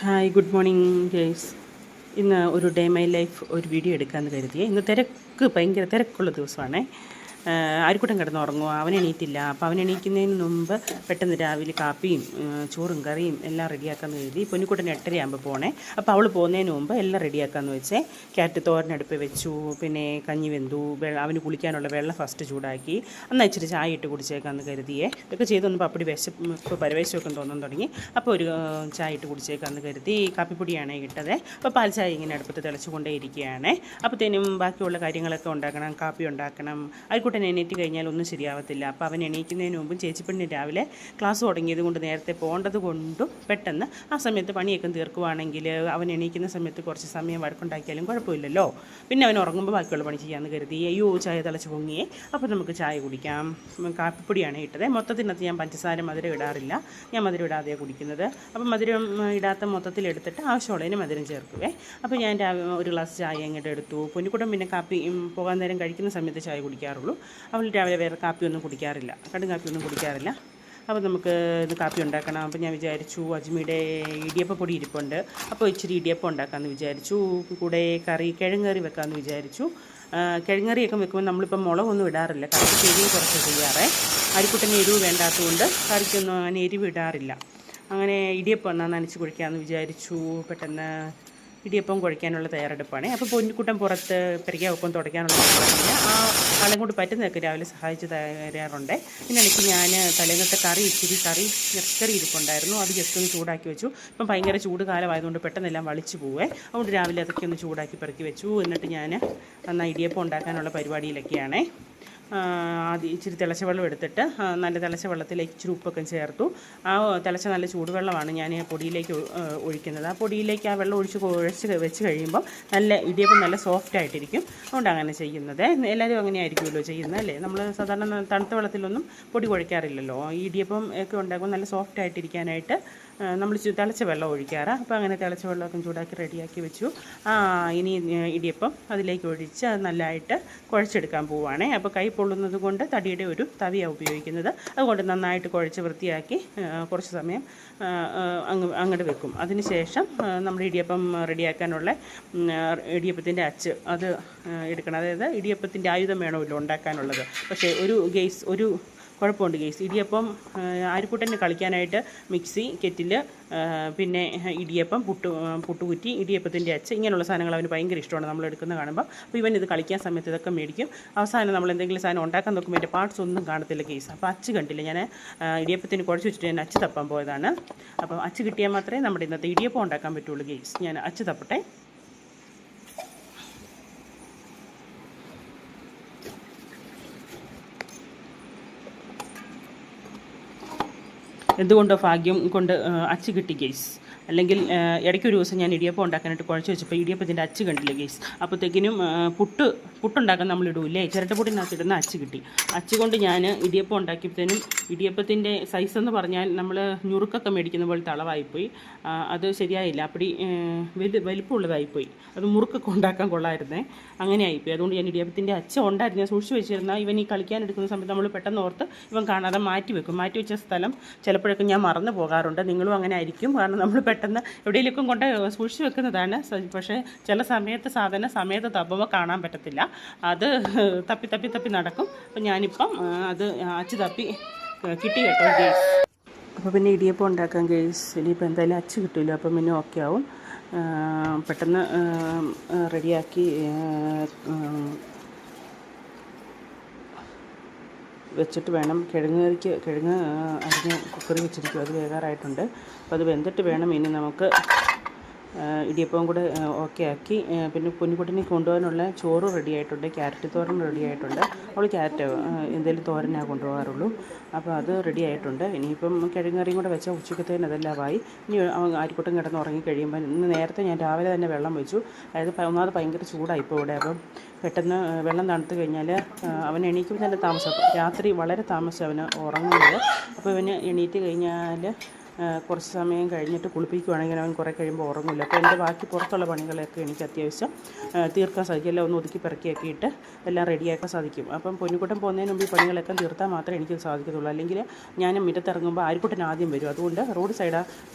Hi good morning girls. ഇന്ന് ഒരു day my life ഒരു വീഡിയോ എടുക്കാമെന്ന് കരുതിയേ. ഇന്ന് ഭയങ്കര തിരക്കുള്ള ദിവസമാണേ. ആർക്കൂട്ടം കിടന്നുറങ്ങുക, അവൻ എണീറ്റില്ല. അപ്പോൾ അവൻ എണീക്കുന്നതിന് മുമ്പ് പെട്ടെന്ന് രാവിലെ കാപ്പിയും ചോറും കറിയും എല്ലാം റെഡിയാക്കാമെന്ന് കരുതി. പൊന്നിക്കുട്ടൻ 8:30 പോണേ. അപ്പോൾ അവൾ പോകുന്നതിന് മുമ്പ് എല്ലാം റെഡിയാക്കാമെന്ന് വെച്ചേ. ക്യാരറ്റ് തോരനടുപ്പ് വെച്ചു, പിന്നെ കഞ്ഞി വെന്തു, അവന് കുളിക്കാനുള്ള വെള്ളം ഫസ്റ്റ് ചൂടാക്കി, എന്നാൽ ഇച്ചിരി ചായ ഇട്ട് കുടിച്ചേക്കാമെന്ന് കരുതിയേ. ഇതൊക്കെ ചെയ്തൊന്നും അപ്പടി ഇപ്പോൾ പരവേശമൊക്കെ തോന്നാൻ തുടങ്ങി. അപ്പോൾ ഒരു ചായ ഇട്ട് കുടിച്ചേക്കാമെന്ന് കരുതി. കാപ്പിപ്പൊടിയാണ് ഇട്ടത്. അപ്പോൾ പാൽ ചായ ഇങ്ങനെ അടുപ്പത്ത് തിളച്ചുകൊണ്ടേ ഇരിക്കുകയാണ്. അപ്പോഴത്തേനും ബാക്കിയുള്ള കാര്യങ്ങളൊക്കെ ഉണ്ടാക്കണം. കാപ്പി ഉണ്ടാക്കണം. ആയിക്കോട്ടെ, എണീറ്റ് കഴിഞ്ഞാൽ ഒന്നും ശരിയാവത്തില്ല. അപ്പോൾ അവൻ എണീക്കുന്നതിന് മുമ്പും ചേച്ചിപ്പെണ്ണിന് രാവിലെ ക്ലാസ് തുടങ്ങിയത് കൊണ്ട് നേരത്തെ പോകേണ്ടത് കൊണ്ടും പെട്ടെന്ന് ആ സമയത്ത് പണിയൊക്കെ തീർക്കുവാണെങ്കിൽ അവൻ എണീക്കുന്ന സമയത്ത് കുറച്ച് സമയം വഴക്കുണ്ടാക്കിയാലും കുഴപ്പമില്ലല്ലോ. പിന്നെ അവൻ ഉറങ്ങുമ്പോൾ ബാക്കിയുള്ള പണി ചെയ്യാമെന്ന് കരുതി. അയ്യോ, ചായ തിളച്ച് പൊങ്ങിയേ. അപ്പോൾ നമുക്ക് ചായ കുടിക്കാം. കാപ്പിപ്പൊടിയാണ് ഇട്ടത്. മൊത്തത്തിനകത്ത് ഞാൻ പഞ്ചസാര മധുരം ഇടാറില്ല. ഞാൻ മധുരം ഇടാതെയാണ് കുടിക്കുന്നത്. അപ്പം മധുരം ഇടാത്ത മൊത്തത്തിലെടുത്തിട്ട് ആവശ്യമുള്ളതിന് മധുരം ചേർക്കുവേ. അപ്പോൾ ഞാൻ ഒരു ഗ്ലാസ് ചായ ഇങ്ങോട്ട് എടുത്തു. പൊന്നിക്കുട്ടൻ പിന്നെ കാപ്പി പോകാൻ നേരം കഴിക്കുന്ന സമയത്ത് ചായ കുടിക്കാറുള്ളൂ. അവൾ രാവിലെ വേറെ കാപ്പിയൊന്നും കുടിക്കാറില്ല, കടും കാപ്പിയൊന്നും കുടിക്കാറില്ല. അപ്പോൾ നമുക്ക് ഇത് കാപ്പി ഉണ്ടാക്കണം. അപ്പോൾ ഞാൻ വിചാരിച്ചു അജ്മിയുടെ ഇടിയപ്പപ്പൊടി ഇരിപ്പുണ്ട്. അപ്പോൾ ഇച്ചിരി ഇടിയപ്പം ഉണ്ടാക്കാമെന്ന് വിചാരിച്ചു. കൂടെ കിഴങ്ങറി വെക്കാമെന്ന് വിചാരിച്ചു. കിഴങ്ങറിയൊക്കെ വെക്കുമ്പോൾ നമ്മളിപ്പോൾ മുളകൊന്നും ഇടാറില്ല. കറിക്ക് എരിവ് കുറച്ച് ചെയ്യാറേ. അരിക്കുട്ടന് എരിവ് വേണ്ടാത്തതുകൊണ്ട് കറിക്കൊന്നും അങ്ങനെ എരിവ് ഇടാറില്ല. അങ്ങനെ ഇടിയപ്പം എന്നാൽ നനച്ച് കുഴിക്കാമെന്ന് വിചാരിച്ചു. പെട്ടെന്ന് ഇടിയപ്പം കുഴയ്ക്കാനുള്ള തയ്യാറെടുപ്പാണ്. അപ്പോൾ പൊന്നിക്കുട്ടൻ പുറത്ത് പെരയ്ക്കൊപ്പം തുടയ്ക്കാനുള്ള തയ്യാറെടുപ്പില്ല. ആ ആളെ കൊണ്ട് പറ്റുന്നതൊക്കെ രാവിലെ സഹായിച്ച് തരാറുണ്ട്. പിന്നെ എനിക്ക് ഞാൻ തലേന്നത്തെ ഇറച്ചിക്കറി ഇരിപ്പുണ്ടായിരുന്നു. അത് ജസ്റ്റ് ഒന്ന് ചൂടാക്കി വെച്ചു. ഇപ്പം ഭയങ്കര ചൂട് കാലമായതുകൊണ്ട് പെട്ടെന്നെല്ലാം വളിച്ചു പോവേ. അതുകൊണ്ട് രാവിലെ അതൊക്കെ ഒന്ന് ചൂടാക്കി പെറുക്കി വെച്ചു. എന്നിട്ട് ഞാൻ നന്നായി ഇടിയപ്പം ഉണ്ടാക്കാനുള്ള പരിപാടിയിലൊക്കെയാണേ. ആദ്യം ഇച്ചിരി തിളച്ച വെള്ളം എടുത്തിട്ട് നല്ല തിളച്ച വെള്ളത്തിലേക്ക് ഇച്ചിരി ഉപ്പൊക്കെ ചേർത്തു. ആ തിളച്ച നല്ല ചൂടുവെള്ളമാണ് ഞാൻ പൊടിയിലേക്ക് ഒഴിക്കുന്നത്. ആ പൊടിയിലേക്ക് ആ വെള്ളം കുഴച്ച് വെച്ച് കഴിയുമ്പോൾ നല്ല ഇടിയപ്പം നല്ല സോഫ്റ്റായിട്ടിരിക്കും. അതുകൊണ്ട് അങ്ങനെ ചെയ്യുന്നത്. എല്ലാവരും അങ്ങനെ ആയിരിക്കുമല്ലോ ചെയ്യുന്നത്, അല്ലേ? നമ്മൾ സാധാരണ തണുത്ത വെള്ളത്തിലൊന്നും പൊടി കുഴയ്ക്കാറില്ലല്ലോ. ഈ ഇടിയപ്പം ഒക്കെ ഉണ്ടാകുമ്പോൾ നല്ല സോഫ്റ്റായിട്ടിരിക്കാനായിട്ട് നമ്മൾ തിളച്ച വെള്ളം ഒഴിക്കാറ്. അപ്പോൾ അങ്ങനെ തിളച്ച വെള്ളമൊക്കെ ചൂടാക്കി റെഡിയാക്കി വെച്ചു. ഇനി ഇടിയപ്പം അതിലേക്ക് ഒഴിച്ച് അത് നല്ലതായിട്ട് കുഴച്ചെടുക്കാൻ പോവുകയാണേ. അപ്പോൾ കൈ പൊള്ളുന്നത് കൊണ്ട് തടിയുടെ ഒരു തവിയാണ് ഉപയോഗിക്കുന്നത്. അതുകൊണ്ട് നന്നായിട്ട് കുഴച്ച് വൃത്തിയാക്കി കുറച്ച് സമയം അങ്ങോട്ട് വെക്കും. അതിന് ശേഷം നമ്മുടെ ഇടിയപ്പം റെഡിയാക്കാനുള്ള ഇടിയപ്പത്തിൻ്റെ അച്ച് അത് എടുക്കണം. അതായത് ഇടിയപ്പത്തിൻ്റെ ആയുധം വേണമല്ലോ ഉണ്ടാക്കാനുള്ളത്. പക്ഷേ ഒരു കുഴപ്പമുണ്ട് ഗെയ്സ്. ഇടിയപ്പം ആരിക്കുട്ടന് കളിക്കാനായിട്ട് മിക്സി, കെറ്റിൽ, പിന്നെ ഇടിയപ്പം, പുട്ടുകുറ്റി, ഇടിയപ്പത്തിൻ്റെ അച്ച്, ഇങ്ങനെയുള്ള സാധനങ്ങൾ അവന് ഭയങ്കര ഇഷ്ടമാണ് നമ്മൾ എടുക്കുന്ന കാണുമ്പോൾ. അപ്പോൾ ഇവൻ ഇത് കളിക്കാൻ സമയത്ത് ഇതൊക്കെ മേടിക്കും. അവസാനം നമ്മൾ എന്തെങ്കിലും സാധനം ഉണ്ടാക്കാൻ നോക്കുമ്പോൾ എൻ്റെ പാർട്സ് ഒന്നും കാണത്തില്ല ഗെയ്സ്. അപ്പോൾ അച്ച് കണ്ടില്ല. ഞാൻ ഇടിയപ്പത്തിന് കുഴച്ച് വെച്ചിട്ട് ഞാൻ അച്ച് തപ്പാൻ പോയതാണ്. അപ്പോൾ അച്ച് കിട്ടിയാൽ മാത്രമേ നമ്മുടെ ഇന്നത്തെ ഇടിയപ്പം ഉണ്ടാക്കാൻ പറ്റുള്ളൂ ഗെയ്സ്. ഞാൻ അച്ച് തപ്പട്ടെ. എന്തുകൊണ്ടോ ഭാഗ്യം കൊണ്ട് അച്ച് കിട്ടി ഗെയ്സ്. അല്ലെങ്കിൽ ഇടയ്ക്കൊരു ദിവസം ഞാൻ ഇടിയപ്പം ഉണ്ടാക്കാനായിട്ട് കുഴച്ച് വെച്ചപ്പോൾ ഇടിയപ്പത്തിൻ്റെ അച്ച് കണ്ടില്ല ഗെയ്സ്. അപ്പോഴത്തേക്കിനും പുട്ടുണ്ടാക്കാൻ നമ്മളിടൂല്ലേ, ചിരട്ടപ്പൊടിനകത്ത് ഇടുന്ന അച്ച് കിട്ടി. അച്ച് കൊണ്ട് ഞാൻ ഇടിയപ്പം ഉണ്ടാക്കിയപ്പോഴത്തേനും ഇടിയപ്പത്തിൻ്റെ സൈസ് എന്ന് പറഞ്ഞാൽ നമ്മൾ ഞുറുക്കൊക്കെ മേടിക്കുന്ന പോലത്തെ അളവായിപ്പോയി. അത് ശരിയായില്ല. അപ്പടി വലിപ്പമുള്ളതായിപ്പോയി. അത് മുറുക്കൊക്കെ ഉണ്ടാക്കാൻ കൊള്ളായിരുന്നേ. അങ്ങനെ ആയിപ്പോയി. അതുകൊണ്ട് ഞാൻ ഇടിയപ്പത്തിൻ്റെ അച്ച് ഉണ്ടായിരുന്നു, ഞാൻ സൂക്ഷിച്ച് വെച്ചിരുന്ന. ഇവൻ ഈ കളിക്കാൻ എടുക്കുന്ന സമയത്ത് നമ്മൾ പെട്ടെന്ന് ഓർത്ത് ഇവൻ കാണാതെ മാറ്റി വെച്ച സ്ഥലം ചിലപ്പോഴൊക്കെ ഞാൻ മറന്നു പോകാറുണ്ട്. നിങ്ങളും അങ്ങനെ ആയിരിക്കും. കാരണം നമ്മൾ പെട്ടെന്ന് എവിടെയെങ്കിലും കൊണ്ട് സൂക്ഷിച്ച് വെക്കുന്നതാണ്. പക്ഷേ ചില സമയത്ത് തപ്പുമ്പോൾ കാണാൻ പറ്റത്തില്ല. അത് തപ്പി നടക്കും. അപ്പം ഞാനിപ്പം അത് അച്ച് തപ്പി കിട്ടി കേട്ടോ ഗെയ്സ്. അപ്പോൾ പിന്നെ ഇടിയപ്പം ഉണ്ടാക്കാം ഗെയ്സ്. ഇനിയിപ്പോൾ എന്തായാലും അച്ച് കിട്ടില്ല. അപ്പം പിന്നെ ഓക്കെ ആവും. പെട്ടെന്ന് റെഡിയാക്കി വെച്ചിട്ട് വേണം. കിഴങ്ങ് അരിഞ്ഞ് കുക്കറി വെച്ചിരിക്കും. അത് വേകാറായിട്ടുണ്ട്. അപ്പോൾ അത് വെന്തിട്ട് വേണം ഇനി നമുക്ക് ഇടിയപ്പവും കൂടെ ഓക്കെ ആക്കി. പിന്നെ പൊന്നിക്കുട്ടിനെ കൊണ്ടുപോകാനുള്ള ചോറ് റെഡി ആയിട്ടുണ്ട്. ക്യാരറ്റ് തോരൻ റെഡി ആയിട്ടുണ്ട്. അവൾ ക്യാരറ്റ് എന്തെങ്കിലും തോരനാണ് കൊണ്ടുപോകാറുള്ളൂ. അപ്പോൾ അത് റെഡി ആയിട്ടുണ്ട്. ഇനിയിപ്പം കിഴങ്ങറിയും കൂടെ വെച്ചാൽ ഉച്ചക്കത്തേന് അതെല്ലാമായി. ഇനി ആരിക്കുട്ടൻ കിടന്ന് ഉറങ്ങി കഴിയുമ്പോൾ ഇന്ന് നേരത്തെ ഞാൻ രാവിലെ തന്നെ വെള്ളം വെച്ചു. അതായത് ഒന്നാമത് ഭയങ്കര ചൂടായി ഇപ്പോൾ ഇവിടെ. അപ്പം പെട്ടെന്ന് വെള്ളം തണുത്ത് കഴിഞ്ഞാൽ അവൻ എണീക്കുമ്പോൾ തന്നെ താമസം. രാത്രി വളരെ താമസം അവന് ഉറങ്ങുന്നത്. അപ്പോൾ ഇവന് എണീറ്റ് കഴിഞ്ഞാൽ കുറച്ച് സമയം കഴിഞ്ഞിട്ട് കുളിപ്പിക്കുവാണെങ്കിൽ അവൻ കുറേ കഴിയുമ്പോൾ ഉറങ്ങില്ല. അപ്പോൾ എൻ്റെ ബാക്കി പുറത്തുള്ള പണികളൊക്കെ എനിക്ക് അത്യാവശ്യം തീർക്കാൻ സാധിക്കും. എല്ലാം ഒന്ന് ഒതുക്കി പെറുക്കിയൊക്കെ ഇട്ട് എല്ലാം റെഡിയാക്കാൻ സാധിക്കും. അപ്പം പൊന്നുകുട്ടൻ പോകുന്നതിന് മുമ്പ് ഈ പണികളൊക്കെ തീർത്താൽ മാത്രമേ എനിക്ക് സാധിക്കത്തുള്ളൂ. അല്ലെങ്കിൽ ഞാൻ മുറ്റത്തിറങ്ങുമ്പോൾ ആര്യക്കുട്ടൻ ആദ്യം വരും. അതുകൊണ്ട് റോഡ് സൈഡാണ്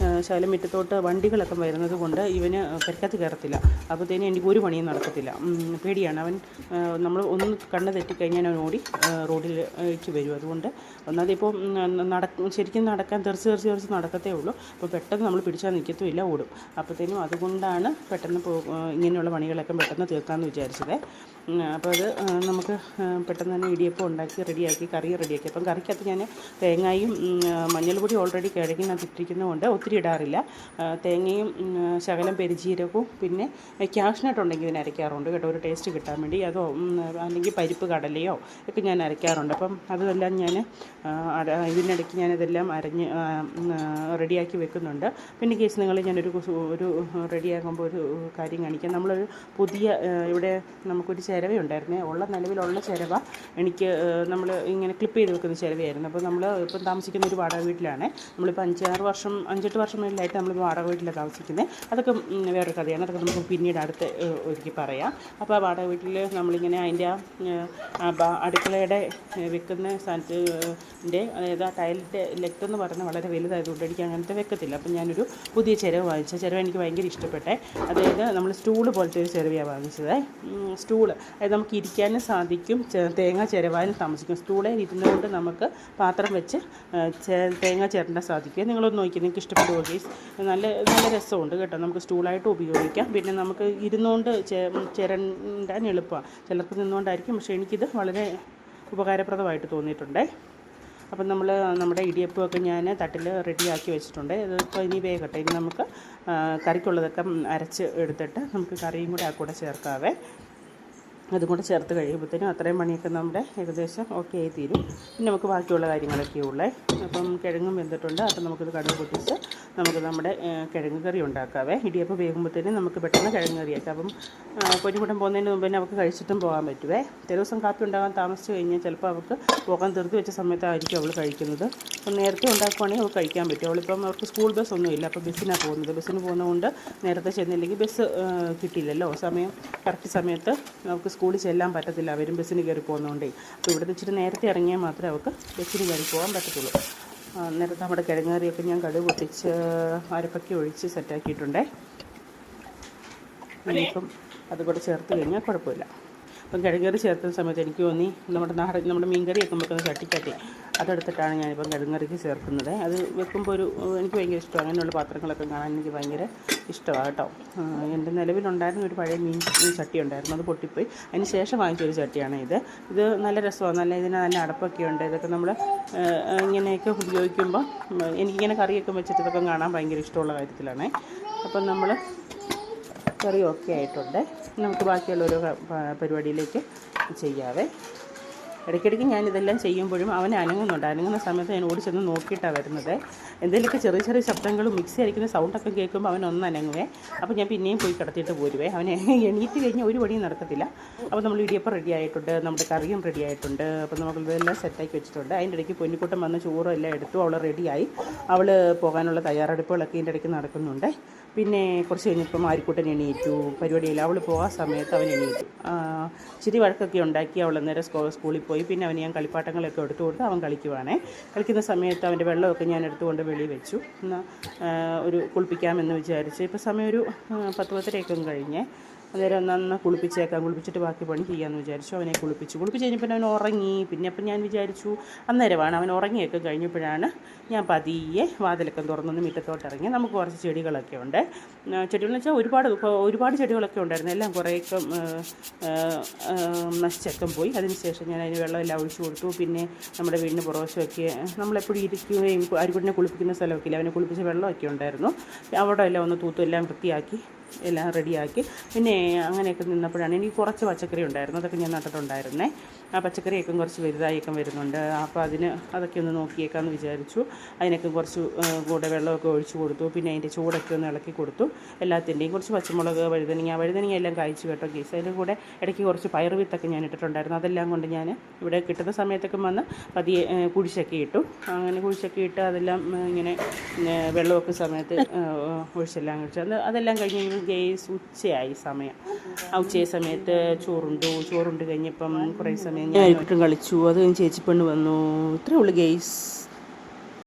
ശകലം മുറ്റത്തോട്ട് വണ്ടികളൊക്കെ വരുന്നത് കൊണ്ട് ഇവന് പെരക്കത്ത് കയറത്തില്ല. അപ്പോഴത്തേനും എനിക്ക് ഒരു പണിയും നടക്കത്തില്ല. പേടിയാണ്. അവൻ നമ്മൾ ഒന്ന് കണ്ണ് തെറ്റിക്കഴിഞ്ഞാൽ അവൻ ഓടി റോഡിലേക്ക് വരും. അതുകൊണ്ട് ഒന്നാമതിപ്പോൾ ശരിക്കും നടക്കാൻ തെറിച്ച് നടക്കത്തേ ഉള്ളൂ. അപ്പോൾ പെട്ടെന്ന് നമ്മൾ പിടിച്ചാൽ നിൽക്കത്തുമില്ല, ഓടും. അപ്പോഴത്തേനും അതുകൊണ്ടാണ് പെട്ടെന്ന് ഇങ്ങനെയുള്ള പണികളൊക്കെ പെട്ടെന്ന് തീർക്കാമെന്ന് വിചാരിച്ചത്. അപ്പോൾ അത് നമുക്ക് പെട്ടെന്ന് തന്നെ ഇടിയപ്പം ഉണ്ടാക്കി റെഡിയാക്കി കറി റെഡിയാക്കി. അപ്പം കറിക്കകത്ത് ഞാൻ തേങ്ങയും മഞ്ഞൾപ്പൊടി ഓൾറെഡി കിഴങ്ങിനകത്ത് ഇട്ടിരിക്കുന്നതുകൊണ്ട് ഒത്തിരി ഇടാറില്ല. തേങ്ങയും ശകലം പെരുജീരകവും പിന്നെ ക്യാഷ്നട്ട് ഉണ്ടെങ്കിൽ ഇതിന് അരയ്ക്കാറുണ്ട് കേട്ടോ, ഒരു ടേസ്റ്റ് കിട്ടാൻ വേണ്ടി. അതോ അല്ലെങ്കിൽ പരിപ്പ് കടലയോ ഒക്കെ ഞാൻ അരയ്ക്കാറുണ്ട്. അപ്പം അതെല്ലാം ഞാൻ ഇതിനിടയ്ക്ക് ഞാനിതെല്ലാം അരഞ്ഞ് റെഡിയാക്കി വെക്കുന്നുണ്ട്. പിന്നെ കേസ് നിങ്ങൾ ഞാനൊരു റെഡിയാക്കുമ്പോൾ ഒരു കാര്യം കാണിക്കാം. നമ്മളൊരു പുതിയ ഇവിടെ നമുക്കൊരു ചിരവയുണ്ടായിരുന്നേ, നിലവിലുള്ള ചിരവ എനിക്ക് നമ്മൾ ഇങ്ങനെ ക്ലിപ്പ് ചെയ്ത് വെക്കുന്ന ചിരവയായിരുന്നു. അപ്പോൾ നമ്മൾ ഇപ്പം താമസിക്കുന്ന ഒരു വാടക വീട്ടിലാണ്. നമ്മളിപ്പോൾ 5-8 വർഷം മേളിലായിട്ട് നമ്മൾ വാടക വീട്ടിലാണ് താമസിക്കുന്നത്. അതൊക്കെ വേറൊരു കഥയാണ്. അതൊക്കെ നമുക്ക് പിന്നീട് അടുത്ത് ഒരിക്കൽ പറയാം. അപ്പോൾ ആ വാടക വീട്ടിൽ നമ്മളിങ്ങനെ അതിൻ്റെ അടുക്കളയുടെ വെക്കുന്ന സ്ഥാനത്തിൻ്റെ അതായത് ആ ടൈലിൻ്റെ ലെഗ് എന്ന് പറഞ്ഞാൽ വളരെ വലുതായതുകൊണ്ട് എനിക്ക് അങ്ങനത്തെ വെക്കത്തില്ല. അപ്പം ഞാനൊരു പുതിയ ചിരവ് വാങ്ങിച്ച ചിരവ് എനിക്ക് ഭയങ്കര ഇഷ്ടപ്പെട്ടെ. അതായത് നമ്മൾ സ്റ്റൂള് പോലത്തെ ഒരു ചിരവയാണ് വാങ്ങിച്ചത്. സ്റ്റൂള് അതായത് നമുക്ക് ഇരിക്കാനും സാധിക്കും, തേങ്ങ ചിരവാനും താമസിക്കും. സ്റ്റൂളിൽ ഇരുന്നുകൊണ്ട് നമുക്ക് പാത്രം വെച്ച് തേങ്ങ ചിരണ്ടാൻ സാധിക്കും. നിങ്ങളൊന്ന് നോക്കി, നിങ്ങൾക്ക് ഇഷ്ടപ്പെടുമോ ഗൈസ്? നല്ല രസമുണ്ട് കേട്ടോ. നമുക്ക് സ്റ്റൂളായിട്ട് ഉപയോഗിക്കാം. പിന്നെ നമുക്ക് ഇരുന്നുകൊണ്ട് ചിരണ്ടാൻ എളുപ്പമാണ്. ചിലർക്ക് നിന്നുകൊണ്ടായിരിക്കും, പക്ഷേ എനിക്കിത് വളരെ ഉപകാരപ്രദമായിട്ട് തോന്നിയിട്ടുണ്ട്. അപ്പം നമ്മുടെ ഇടിയപ്പമൊക്കെ ഞാൻ തട്ടിൽ റെഡിയാക്കി വെച്ചിട്ടുണ്ട്. ഇതിപ്പോൾ ഇനി വേഗട്ടെ. ഇനി നമുക്ക് കറിക്കുള്ളതൊക്കെ അരച്ച് എടുത്തിട്ട് നമുക്ക് കറിയും കൂടെ ആ കൂടെ ചേർക്കാവേ. അതും കൂടെ ചേർത്ത് കഴിയുമ്പോഴത്തേനും അത്രയും പണിയൊക്കെ നമ്മുടെ ഏകദേശം ഓക്കെ ആയി തീരും. പിന്നെ നമുക്ക് ബാക്കിയുള്ള കാര്യങ്ങളൊക്കെ ഉള്ളേ. അപ്പം കിഴങ്ങും വെന്തിട്ടുണ്ട്. അപ്പം നമുക്കിത് കടുക് പൊട്ടിച്ച് നമുക്ക് നമ്മുടെ കിഴങ്ങ് കറി ഉണ്ടാക്കാവേ. ഇടിയപ്പം വേകുമ്പോഴത്തേനും നമുക്ക് പെട്ടെന്ന് കിഴങ്ങ് കറിയാക്കാം. അപ്പം പൊന്നുകുട്ടൻ പോകുന്നതിന് മുമ്പ് തന്നെ അവൾക്ക് കഴിച്ചിട്ടും പോകാൻ പറ്റുമേ. ചില ദിവസം കാപ്പി ഉണ്ടാകാൻ താമസിച്ച് കഴിഞ്ഞാൽ ചിലപ്പോൾ അവൾക്ക് പോകാൻ തീർത്ത് വെച്ച സമയത്തായിരിക്കും അവൾ കഴിക്കുന്നത്. അപ്പം നേരത്തെ ഉണ്ടാക്കുവാണെങ്കിൽ അവൾക്ക് കഴിക്കാൻ പറ്റും. അവളിപ്പം അവർക്ക് സ്കൂൾ ബസ് ഒന്നുമില്ല, അപ്പോൾ ബസ്സിനാണ് പോകുന്നത്. ബസ്സിന് പോകുന്നതുകൊണ്ട് നേരത്തെ ചെന്നില്ലെങ്കിൽ ബസ് കിട്ടില്ലല്ലോ. കറക്റ്റ് സമയത്ത് നമുക്ക് സ്കൂളിൽ ചെല്ലാൻ പറ്റത്തില്ല. അവരും ബസ്സിന് കയറി പോകുന്നതുകൊണ്ടേ. അപ്പോൾ ഇവിടുത്തെ ഇച്ചിരി നേരത്തെ ഇറങ്ങിയാൽ മാത്രമേ അവൾക്ക് ബസ്സിന് കയറി പോകാൻ പറ്റത്തുള്ളൂ. നേരത്തെ നമ്മുടെ കിഴങ്ങ് കറിയൊക്കെ ഞാൻ കടുക് പൊട്ടിച്ച് അരപ്പൊക്കെ ഒഴിച്ച് സെറ്റാക്കിയിട്ടുണ്ടേ. ഇനിയിപ്പം അതുകൂടെ ചേർത്ത് കഴിഞ്ഞാൽ കുഴപ്പമില്ല. അപ്പം കിഴങ്ങറി ചേർക്കുന്ന സമയത്ത് എനിക്ക് തോന്നി നമ്മുടെ മീൻകറി വെക്കുമ്പോൾ ചട്ടിക്കട്ടി അതെടുത്തിട്ടാണ് ഞാനിപ്പം കിഴങ്ങറിക്ക് ചേർക്കുന്നത്. അത് വെക്കുമ്പോൾ എനിക്ക് ഭയങ്കര ഇഷ്ടമാണ്. അങ്ങനെയുള്ള പാത്രങ്ങളൊക്കെ കാണാൻ എനിക്ക് ഭയങ്കര ഇഷ്ടമാണ് കേട്ടോ. എൻ്റെ നിലവിലുണ്ടായിരുന്ന ഒരു പഴയ മീൻ ചട്ടി ഉണ്ടായിരുന്നു, അത് പൊട്ടിപ്പോയി. അതിന് ശേഷം വാങ്ങിച്ചൊരു ചട്ടിയാണ് ഇത് നല്ല രസമാണ്. ഇതിന് നല്ല അടപ്പൊക്കെ ഉണ്ട്. ഇതൊക്കെ നമ്മൾ ഇങ്ങനെയൊക്കെ ഉപയോഗിക്കുമ്പോൾ എനിക്കിങ്ങനെ കറിയൊക്കെ വെച്ചിട്ട് ഇതൊക്കെ കാണാൻ ഭയങ്കര ഇഷ്ടമുള്ള കാര്യത്തിലാണ്. അപ്പം നമ്മൾ കറി ഓക്കെ ആയിട്ടുണ്ട്. നമുക്ക് ബാക്കിയുള്ള ഓരോ പരിപാടിയിലേക്ക് ചെയ്യാവേ. ഇടയ്ക്കിടയ്ക്ക് ഞാനിതെല്ലാം ചെയ്യുമ്പോഴും അവൻ അനങ്ങുന്നുണ്ട്. അനങ്ങുന്ന സമയത്ത് ഞാൻ ഓടി ചെന്ന് നോക്കിയിട്ടാണ് വരുന്നത്. എന്തെങ്കിലുമൊക്കെ ചെറിയ ശബ്ദങ്ങളും മിക്സി അടിക്കുന്ന സൗണ്ടൊക്കെ കേൾക്കുമ്പോൾ അവൻ ഒന്ന് അനങ്ങുവേ. അപ്പോൾ ഞാൻ പിന്നെയും പോയി കിടത്തിയിട്ട് പോരുവേ. അവനെ എണീറ്റ് കഴിഞ്ഞാൽ ഒരു പണിയും നടക്കത്തില്ല. അപ്പോൾ നമ്മൾ ഇടിയപ്പം റെഡി ആയിട്ടുണ്ട്, നമ്മുടെ കറിയും റെഡി ആയിട്ടുണ്ട്. അപ്പോൾ നമ്മളിതെല്ലാം സെറ്റാക്കി വെച്ചിട്ടുണ്ട്. അതിൻ്റെ ഇടയ്ക്ക് പൊന്നിക്കുട്ടൻ വന്ന് ചോറും എല്ലാം എടുത്തു. അവൾ റെഡിയായി. അവൾ പോകാനുള്ള തയ്യാറെടുപ്പുകളൊക്കെ ഇതിൻ്റെ ഇടയ്ക്ക് നടക്കുന്നുണ്ട്. പിന്നെ കുറച്ച് കഴിഞ്ഞപ്പം ആര്യക്കുട്ടൻ എണീറ്റു. പരിപാടിയില്ല, അവൾ പോകാൻ സമയത്ത് അവൻ എണീറ്റു. ഇച്ചിരി വഴക്കൊക്കെ ഉണ്ടാക്കി അവൾ നേരെ സ്കൂളിൽ പോയി. പിന്നെ അവന് ഞാൻ കളിപ്പാട്ടങ്ങളൊക്കെ എടുത്തു കൊടുത്ത് അവൻ കളിക്കുന്ന സമയത്ത് അവൻ്റെ വെള്ളമൊക്കെ ഞാൻ എടുത്തുകൊണ്ട് വെളിയിൽ വെച്ചു. എന്നാൽ കുളിപ്പിക്കാമെന്ന് വിചാരിച്ച്. ഇപ്പോൾ സമയം ഒരു 10-10:30 കഴിഞ്ഞേ. അന്നേരം കുളിപ്പിച്ചിട്ട് ബാക്കി പണി ചെയ്യാമെന്ന് വിചാരിച്ചു. അവനെ കുളിപ്പിച്ച് കഴിഞ്ഞപ്പോൾ അവൻ ഉറങ്ങി. പിന്നെ അപ്പം ഞാൻ വിചാരിച്ചു അന്നേരമാണ് അവൻ ഉറങ്ങിയൊക്കെ കഴിഞ്ഞപ്പോഴാണ് ഞാൻ പതിയെ വാതിലൊക്കെ തുറന്നൊന്ന് മുറ്റത്തോട്ട് ഇറങ്ങി. നമുക്ക് കുറച്ച് ചെടികളൊക്കെ ഉണ്ട്. ചെടികളെന്ന് വെച്ചാൽ ഒരുപാട് ചെടികളൊക്കെ ഉണ്ടായിരുന്നു. എല്ലാം കുറേയൊക്കെ നശിച്ചൊക്കെ പോയി. അതിനുശേഷം ഞാൻ അതിന് വെള്ളമെല്ലാം ഒഴിച്ചു കൊടുത്തു. പിന്നെ നമ്മുടെ വീടിന് പുറവശമൊക്കെ നമ്മളെപ്പോഴും ഇരിക്കുകയും ആര്യക്കുട്ടനെ കുളിപ്പിക്കുന്ന സ്ഥലമൊക്കെ ഇല്ല, അവനെ കുളിപ്പിച്ച വെള്ളമൊക്കെ ഉണ്ടായിരുന്നു. അവിടെ എല്ലാം ഒന്ന് തൂത്തും എല്ലാം വൃത്തിയാക്കി എല്ലാം റെഡിയാക്കി. പിന്നെ അങ്ങനെയൊക്കെ നിന്നപ്പോഴാണ് എനിക്ക് കുറച്ച് പച്ചക്കറി ഉണ്ടായിരുന്നു, അതൊക്കെ ഞാൻ നട്ടിട്ടുണ്ടായിരുന്നേ. ആ പച്ചക്കറിയൊക്കെ കുറച്ച് വലുതായൊക്കെ വരുന്നുണ്ട്. അപ്പോൾ അതൊക്കെ ഒന്ന് നോക്കിയേക്കാമെന്ന് വിചാരിച്ചു. അതിനൊക്കെ കുറച്ച് കൂടെ വെള്ളമൊക്കെ ഒഴിച്ച് കൊടുത്തു. പിന്നെ അതിൻ്റെ ചൂടൊക്കെ ഒന്ന് ഇളക്കി കൊടുത്തു. എല്ലാത്തിൻ്റെയും കുറച്ച് പച്ചമുളക്, വഴുതനങ്ങ എല്ലാം കായ്ച്ചു കേട്ടോ ഗീസ്. അതിൻ്റെ കൂടെ ഇടയ്ക്ക് കുറച്ച് പയർ വിത്തൊക്കെ ഞാൻ ഇട്ടിട്ടുണ്ടായിരുന്നു. അതെല്ലാം കൊണ്ട് ഞാൻ ഇവിടെ കിട്ടുന്ന സമയത്തൊക്കെ വന്ന് പതിയെ കുഴിച്ചൊക്കെ ഇട്ടു. അങ്ങനെ കുഴിച്ചൊക്കെ ഇട്ട് അതെല്ലാം ഇങ്ങനെ വെള്ളമൊക്കെ സമയത്ത് ഒഴിച്ചെല്ലാം കഴിച്ചു. അതെല്ലാം കഴിഞ്ഞ് ഗെയ്സ് ഉച്ചയായി സമയം. ആ ഉച്ചയായ സമയത്ത് ചോറുണ്ട് കഴിഞ്ഞപ്പം കുറേ സമയം ഞാൻ കളിച്ചു. അത് കഴിഞ്ഞ് ചേച്ചിപ്പെണ്ണ് വന്നു. ഇത്രയേ ഉള്ളൂ ഗെയ്സ്.